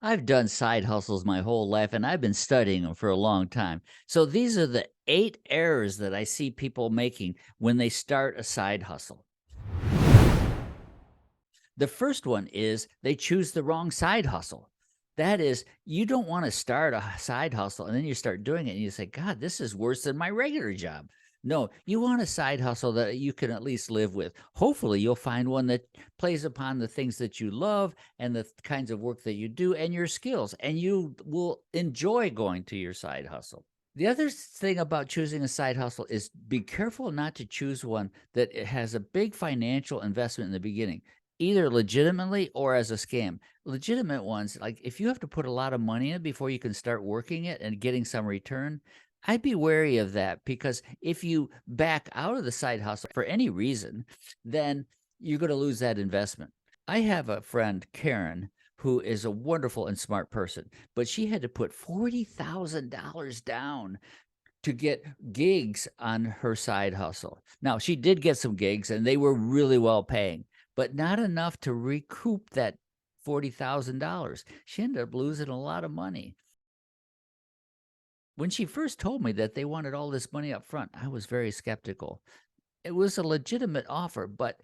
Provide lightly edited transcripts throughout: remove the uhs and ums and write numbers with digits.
I've done side hustles my whole life and I've been studying them for a long time. So these are the 8 errors that I see people making when they start a side hustle. The first one is they choose the wrong side hustle. That is, you don't want to start a side hustle and then you start doing it and you say, God, this is worse than my regular job. No, you want a side hustle that you can at least live with. Hopefully, you'll find one that plays upon the things that you love and the kinds of work that you do and your skills, and you will enjoy going to your side hustle. The other thing about choosing a side hustle is be careful not to choose one that it has a big financial investment in the beginning, either legitimately or as a scam. Legitimate ones, like if you have to put a lot of money in it before you can start working it and getting some return, I'd be wary of that because if you back out of the side hustle for any reason, then you're going to lose that investment. I have a friend, Karen, who is a wonderful and smart person, but she had to put $40,000 down to get gigs on her side hustle. Now, she did get some gigs and they were really well paying, but not enough to recoup that $40,000. She ended up losing a lot of money. When she first told me that they wanted all this money up front, I was very skeptical. It was a legitimate offer, but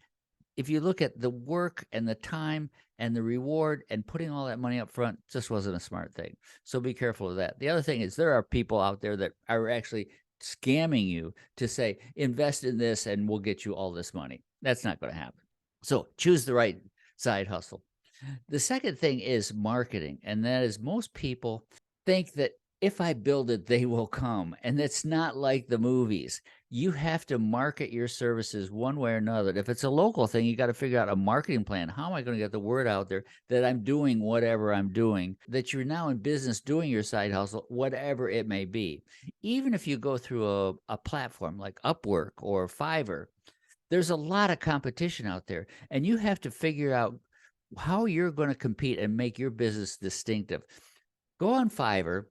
if you look at the work and the time and the reward and putting all that money up front, just wasn't a smart thing. So be careful of that. The other thing is there are people out there that are actually scamming you to say, invest in this and we'll get you all this money. That's not going to happen. So choose the right side hustle. The second thing is marketing, and that is most people think that if I build it, they will come. And it's not like the movies. You have to market your services one way or another. If it's a local thing, you got to figure out a marketing plan. How am I going to get the word out there that I'm doing whatever I'm doing, that you're now in business doing your side hustle, whatever it may be? Even if you go through a platform like Upwork or Fiverr, there's a lot of competition out there, and you have to figure out how you're going to compete and make your business distinctive. Go on Fiverr,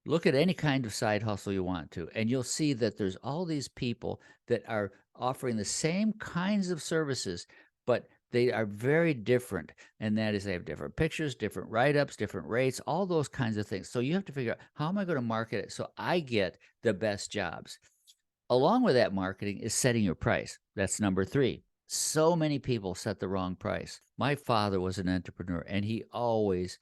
look at any kind of side hustle you want to, and you'll see that there's all these people that are offering the same kinds of services, but they are very different. And that is, they have different pictures, different write ups, different rates, all those kinds of things. So you have to figure out, how am I going to market it so I get the best jobs? Along with that marketing is setting your price. That's number three. So many people set the wrong price. My father was an entrepreneur and he always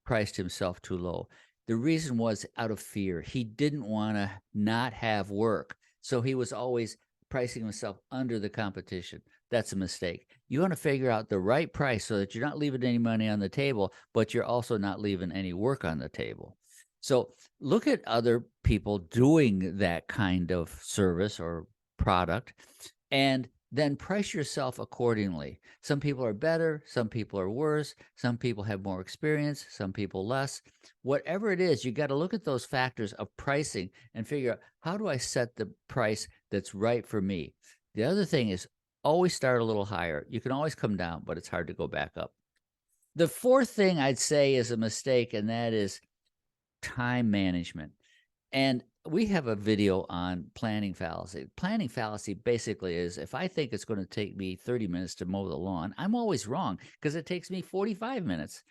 priced himself too low. The reason was out of fear. He didn't want to not have work. So he was always pricing himself under the competition. That's a mistake. You want to figure out the right price so that you're not leaving any money on the table, but you're also not leaving any work on the table. So look at other people doing that kind of service or product and then price yourself accordingly. Some people are better, some people are worse, some people have more experience, some people less. Whatever it is, you got to look at those factors of pricing and figure out, how do I set the price that's right for me? The other thing is, always start a little higher. You can always come down, but it's hard to go back up. The fourth thing I'd say is a mistake, and that is time management. And we have a video on planning fallacy. Planning fallacy basically is, if I think it's going to take me 30 minutes to mow the lawn, I'm always wrong because it takes me 45 minutes.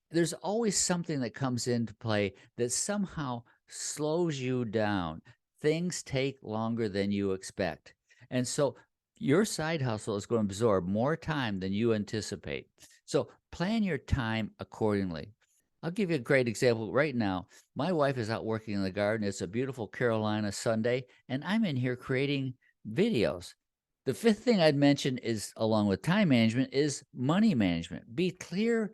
There's always something that comes into play that somehow slows you down. Things take longer than you expect. And so your side hustle is going to absorb more time than you anticipate. So plan your time accordingly. I'll give you a great example right now. My wife is out working in the garden. It's a beautiful Carolina Sunday, and I'm in here creating videos. The fifth thing I'd mention is, along with time management, is money management. Be clear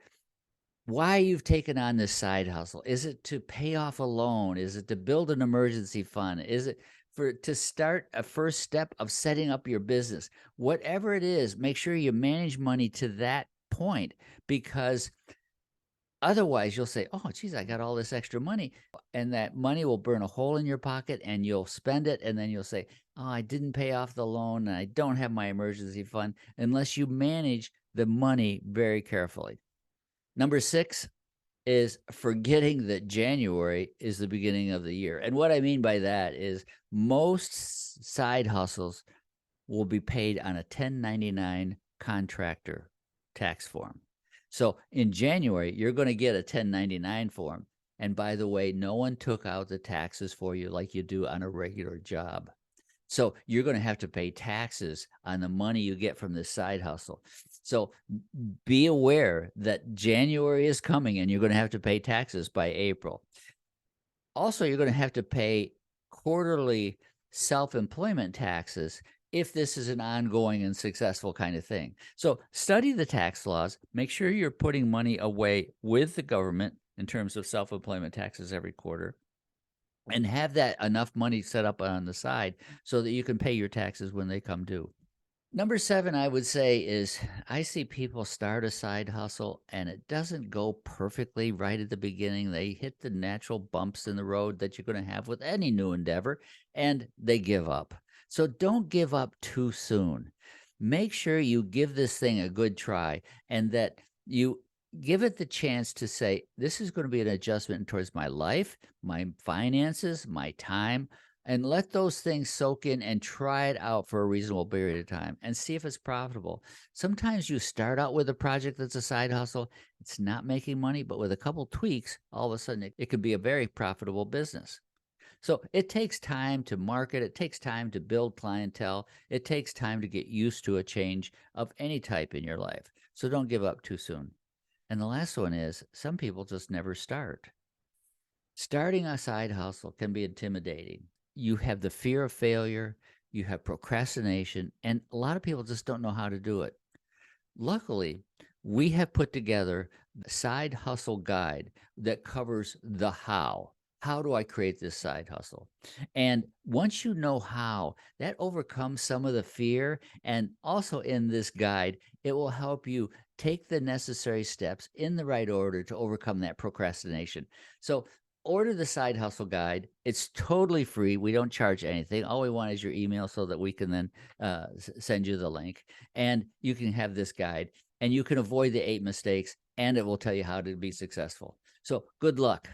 why you've taken on this side hustle. Is it to pay off a loan? Is it to build an emergency fund? Is it for to start a first step of setting up your business? Whatever it is, make sure you manage money to that point, because otherwise, you'll say, "Oh, geez, I got all this extra money." And that money will burn a hole in your pocket and you'll spend it. And then you'll say, "Oh, I didn't pay off the loan and I don't have my emergency fund," unless you manage the money very carefully. Number six is forgetting that January is the beginning of the year. And what I mean by that is most side hustles will be paid on a 1099 contractor tax form. So in January, you're going to get a 1099 form. And by the way, no one took out the taxes for you like you do on a regular job. So you're going to have to pay taxes on the money you get from this side hustle. So be aware that January is coming and you're going to have to pay taxes by April. Also, you're going to have to pay quarterly self-employment taxes if this is an ongoing and successful kind of thing. So study the tax laws, make sure you're putting money away with the government in terms of self-employment taxes every quarter, and have that enough money set up on the side so that you can pay your taxes when they come due. Number 7, I would say, is I see people start a side hustle and it doesn't go perfectly right at the beginning. They hit the natural bumps in the road that you're going to have with any new endeavor and they give up. So don't give up too soon. Make sure you give this thing a good try and that you give it the chance to say, this is going to be an adjustment towards my life, my finances, my time, and let those things soak in and try it out for a reasonable period of time and see if it's profitable. Sometimes you start out with a project that's a side hustle, it's not making money, but with a couple tweaks, all of a sudden it could be a very profitable business. So it takes time to market, it takes time to build clientele, it takes time to get used to a change of any type in your life. So don't give up too soon. And the last one is some people just never start. Starting a side hustle can be intimidating. You have the fear of failure, you have procrastination, and a lot of people just don't know how to do it. Luckily, we have put together a side hustle guide that covers the how. How do I create this side hustle? And once you know how, that overcomes some of the fear. And also in this guide, it will help you take the necessary steps in the right order to overcome that procrastination. So order the side hustle guide. It's totally free. We don't charge anything. All we want is your email so that we can then send you the link. And you can have this guide and you can avoid the 8 mistakes and it will tell you how to be successful. So good luck.